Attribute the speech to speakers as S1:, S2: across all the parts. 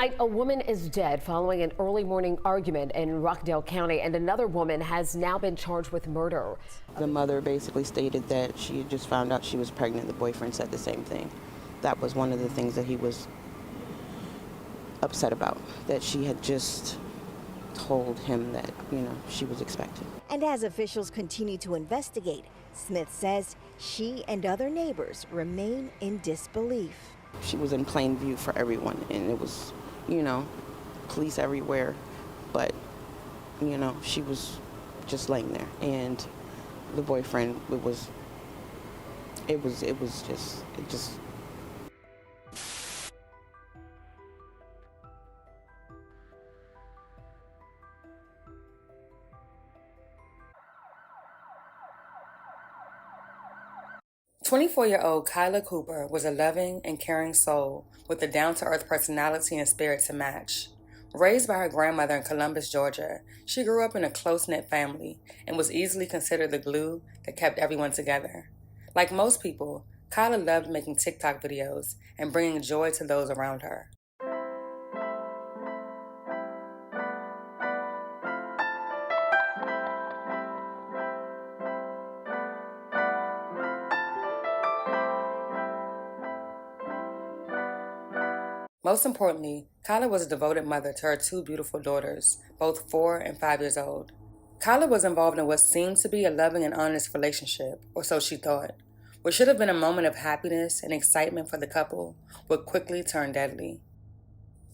S1: Tonight, a woman is dead following an early morning argument in Rockdale County, and another woman has now been charged with murder.
S2: The mother basically stated that she had just found out she was pregnant. The boyfriend said the same thing. That was one of the things that he was upset about, that she had just told him that, she was expecting.
S3: And as officials continue to investigate, Smith says she and other neighbors remain in disbelief.
S2: She was in plain view for everyone, and it was, police everywhere, but, she was just laying there. And the boyfriend, it just
S4: 24-year-old Kyla Cooper was a loving and caring soul with a down-to-earth personality and spirit to match. Raised by her grandmother in Columbus, Georgia, she grew up in a close-knit family and was easily considered the glue that kept everyone together. Like most people, Kyla loved making TikTok videos and bringing joy to those around her. Most importantly, Kyla was a devoted mother to her two beautiful daughters, both 4 and 5 years old. Kyla was involved in what seemed to be a loving and honest relationship, or so she thought. What should have been a moment of happiness and excitement for the couple would quickly turn deadly.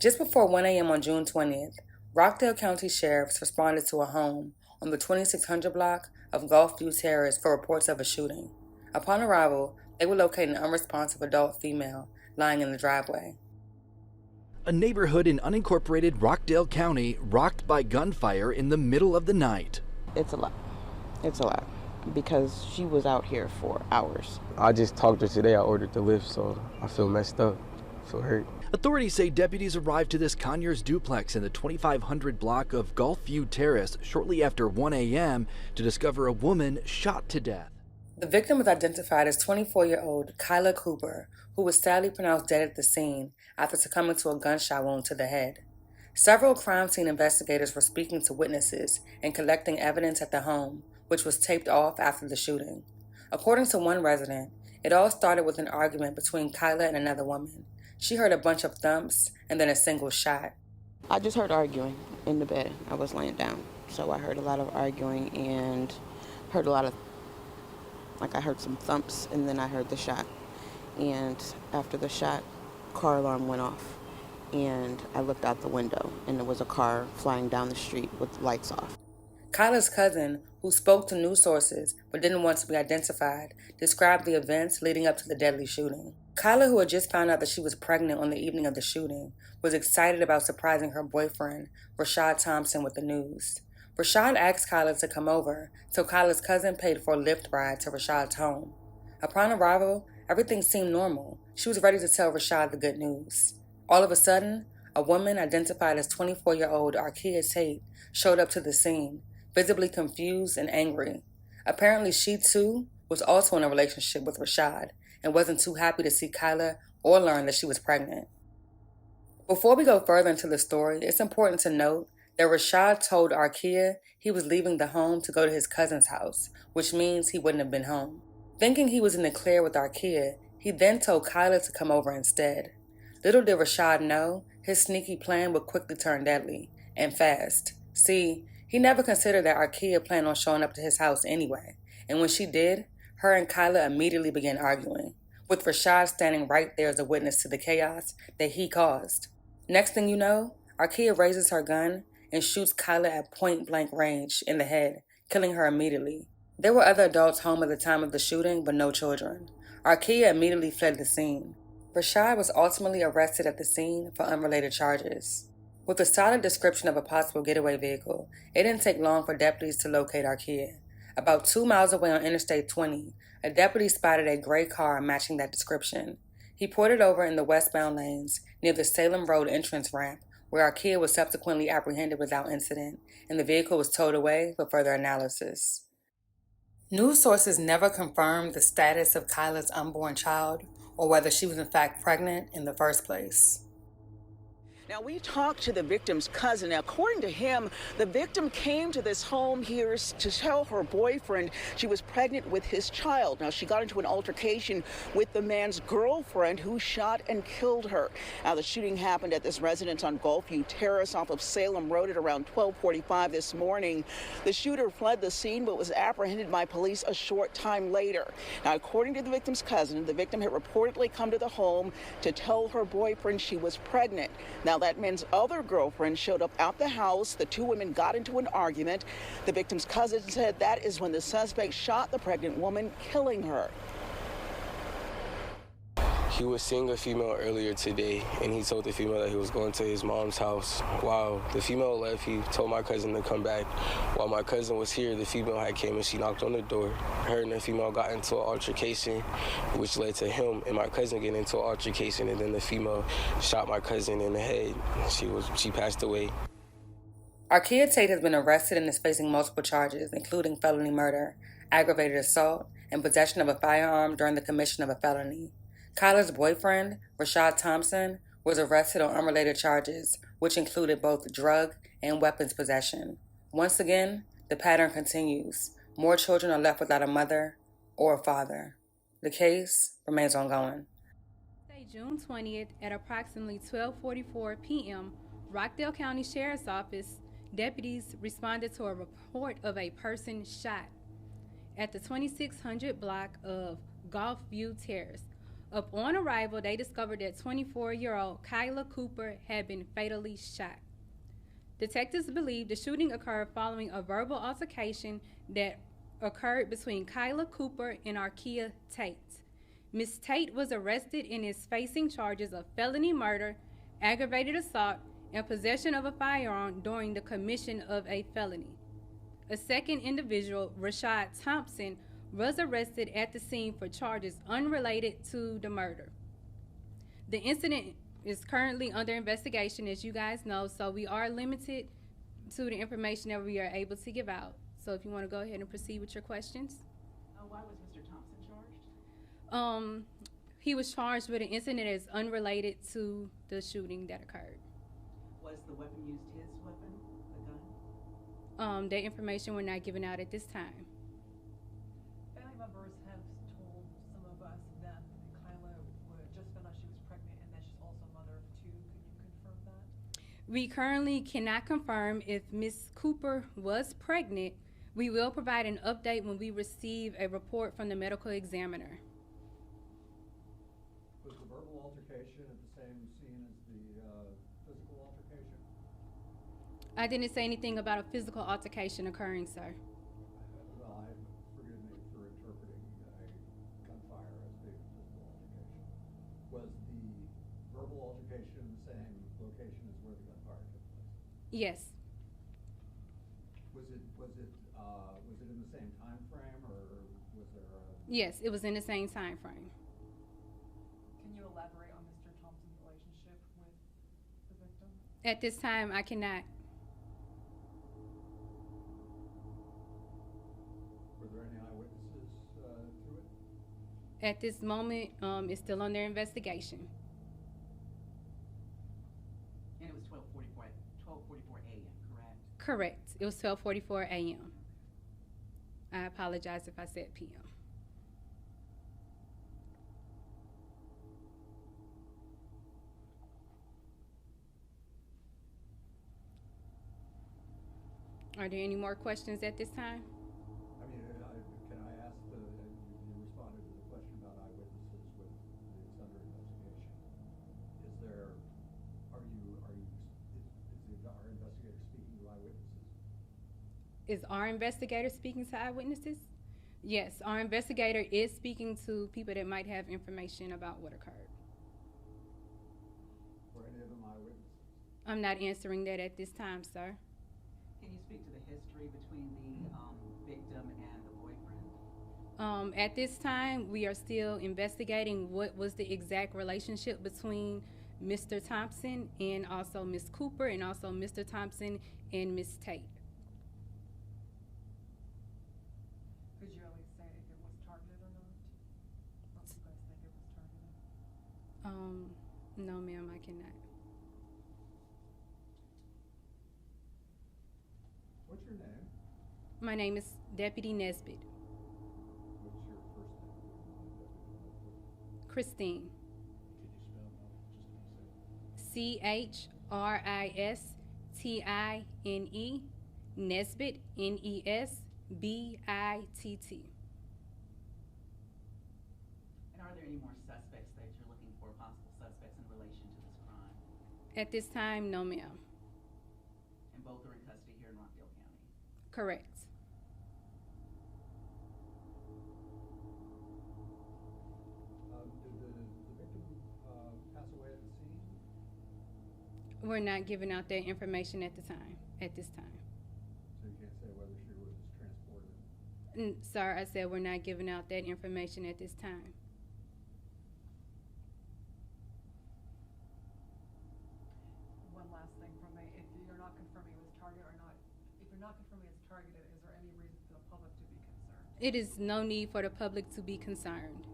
S4: Just before 1 a.m. on June 20th, Rockdale County sheriffs responded to a home on the 2600 block of Gulfview Terrace for reports of a shooting. Upon arrival, they would locate an unresponsive adult female lying in the driveway.
S5: A neighborhood in unincorporated Rockdale County rocked by gunfire in the middle of the night.
S2: It's a lot. It's a lot because she was out here for hours.
S6: I just talked to her today. I ordered the lift, so I feel messed up. I feel hurt.
S5: Authorities say deputies arrived to this Conyers duplex in the 2500 block of Gulfview Terrace shortly after 1 a.m. to discover a woman shot to death.
S4: The victim was identified as 24-year-old Kyla Cooper, who was sadly pronounced dead at the scene after succumbing to a gunshot wound to the head. Several crime scene investigators were speaking to witnesses and collecting evidence at the home, which was taped off after the shooting. According to one resident, it all started with an argument between Kyla and another woman. She heard a bunch of thumps and then a single shot.
S2: I just heard arguing in the bed. I was laying down, so I heard a lot of arguing and heard a lot of I heard some thumps, and then I heard the shot. And after the shot, car alarm went off. And I looked out the window, and there was a car flying down the street with lights off.
S4: Kyla's cousin, who spoke to news sources but didn't want to be identified, described the events leading up to the deadly shooting. Kyla, who had just found out that she was pregnant on the evening of the shooting, was excited about surprising her boyfriend, Rashad Thompson, with the news. Rashad asked Kyla to come over, so Kyla's cousin paid for a Lyft ride to Rashad's home. Upon arrival, everything seemed normal. She was ready to tell Rashad the good news. All of a sudden, a woman identified as 24-year-old Arkea Tate showed up to the scene, visibly confused and angry. Apparently, she too was also in a relationship with Rashad and wasn't too happy to see Kyla or learn that she was pregnant. Before we go further into the story, it's important to note that Rashad told Arkea he was leaving the home to go to his cousin's house, which means he wouldn't have been home. Thinking he was in the clear with Arkea, he then told Kyla to come over instead. Little did Rashad know, his sneaky plan would quickly turn deadly, and fast. See, he never considered that Arkea planned on showing up to his house anyway, and when she did, her and Kyla immediately began arguing, with Rashad standing right there as a witness to the chaos that he caused. Next thing you know, Arkea raises her gun and shoots Kyla at point-blank range in the head, killing her immediately. There were other adults home at the time of the shooting, but no children. Arkea immediately fled the scene. Rashad was ultimately arrested at the scene for unrelated charges. With a solid description of a possible getaway vehicle, it didn't take long for deputies to locate Arkea. About 2 miles away on Interstate 20, a deputy spotted a gray car matching that description. He pulled it over in the westbound lanes near the Salem Road entrance ramp, where Arkea was subsequently apprehended without incident, and the vehicle was towed away for further analysis. News sources never confirmed the status of Kyla's unborn child or whether she was in fact pregnant in the first place.
S7: Now, we talked to the victim's cousin. Now, according to him, the victim came to this home here to tell her boyfriend she was pregnant with his child. Now, she got into an altercation with the man's girlfriend who shot and killed her. Now, the shooting happened at this residence on Gulfview Terrace off of Salem Road at around 12:45 this morning. The shooter fled the scene but was apprehended by police a short time later. Now, according to the victim's cousin, the victim had reportedly come to the home to tell her boyfriend she was pregnant. Now, that man's other girlfriend showed up at the house. The two women got into an argument. The victim's cousin said that is when the suspect shot the pregnant woman, killing her.
S6: He was seeing a female earlier today, and he told the female that he was going to his mom's house. While the female left, he told my cousin to come back. While my cousin was here, the female had came and she knocked on the door. Her and the female got into an altercation, which led to him and my cousin getting into an altercation, and then the female shot my cousin in the head. She passed away.
S4: Arkia Tate has been arrested and is facing multiple charges, including felony murder, aggravated assault, and possession of a firearm during the commission of a felony. Kyla's boyfriend, Rashad Thompson, was arrested on unrelated charges, which included both drug and weapons possession. Once again, the pattern continues. More children are left without a mother or a father. The case remains ongoing.
S8: June 20th at approximately 12:44 p.m., Rockdale County Sheriff's Office deputies responded to a report of a person shot at the 2600 block of Gulfview Terrace. Upon arrival, they discovered that 24-year-old Kyla Cooper had been fatally shot. Detectives believe the shooting occurred following a verbal altercation that occurred between Kyla Cooper and Arkia Tate. Ms. Tate was arrested and is facing charges of felony murder, aggravated assault, and possession of a firearm during the commission of a felony. A second individual, Rashad Thompson, was arrested at the scene for charges unrelated to the murder. The incident is currently under investigation, as you guys know, so we are limited to the information that we are able to give out. So if you want to go ahead and proceed with your questions.
S9: Why was Mr. Thompson charged?
S8: He was charged with an incident that is unrelated to the shooting that occurred.
S9: Was the weapon used his weapon, the gun?
S8: That information we're not giving out at this time.
S9: Family members have told some of us that Kyla just found out she was pregnant and that she's also a mother of two. Can you confirm that?
S8: We currently cannot confirm if Ms. Cooper was pregnant. We will provide an update when we receive a report from the medical examiner.
S10: Was the verbal altercation at the same scene as the physical altercation?
S8: I didn't say anything about a physical altercation occurring, sir.
S10: Well, forgive me for interpreting a gunfire as being a physical altercation. Was the verbal altercation in the same location as where the gunfire took place?
S8: Yes.
S10: Was it in the same time frame, or was there a...
S8: Yes, it was in the same time frame.
S9: Can you elaborate on Mr. Thompson's relationship with the victim?
S8: At this time, I cannot.
S10: Were there any eyewitnesses to it?
S8: At this moment, it's still under investigation.
S9: And it was 12:44 a.m., correct?
S8: Correct. It was 12:44 a.m. I apologize if I said p.m. Are there any more questions at this time?
S10: I mean, can I ask, you responded to the question about eyewitnesses with it's under investigation. Is our investigator speaking to eyewitnesses?
S8: Is our investigator speaking to eyewitnesses? Yes, our investigator is speaking to people that might have information about what occurred.
S10: Were any of them eyewitnesses?
S8: I'm not answering that at this time, sir.
S9: Can you speak to the history between the victim and the boyfriend?
S8: At this time, we are still investigating what was the exact relationship between Mr. Thompson and also Ms. Cooper, and also Mr. Thompson and Ms. Tate.
S9: Could you at least say if it was targeted or not? Or do you guys think it was targeted?
S8: No, ma'am, I cannot.
S10: What's your name?
S8: My name is Deputy Nesbitt.
S10: What's your first name?
S8: Christine.
S10: Can you spell that just to be safe?
S8: CHRISTINE. Nesbitt, NESBITT.
S11: And are there any more suspects that you're looking for, possible suspects in relation to this crime?
S8: At this time, no, ma'am.
S11: And both are in custody here in Rockdale County?
S8: Correct.
S10: Did the victim pass away at the scene?
S8: We're not giving out that information at this time.
S10: So you can't say whether she was transported?
S8: Sir, I said we're not giving out that information at this time.
S9: One last thing from me, if you're not confirming it was targeted or not, if you're not confirming it's targeted, is there any reason for the public to be concerned?
S8: It is no need for the public to be concerned.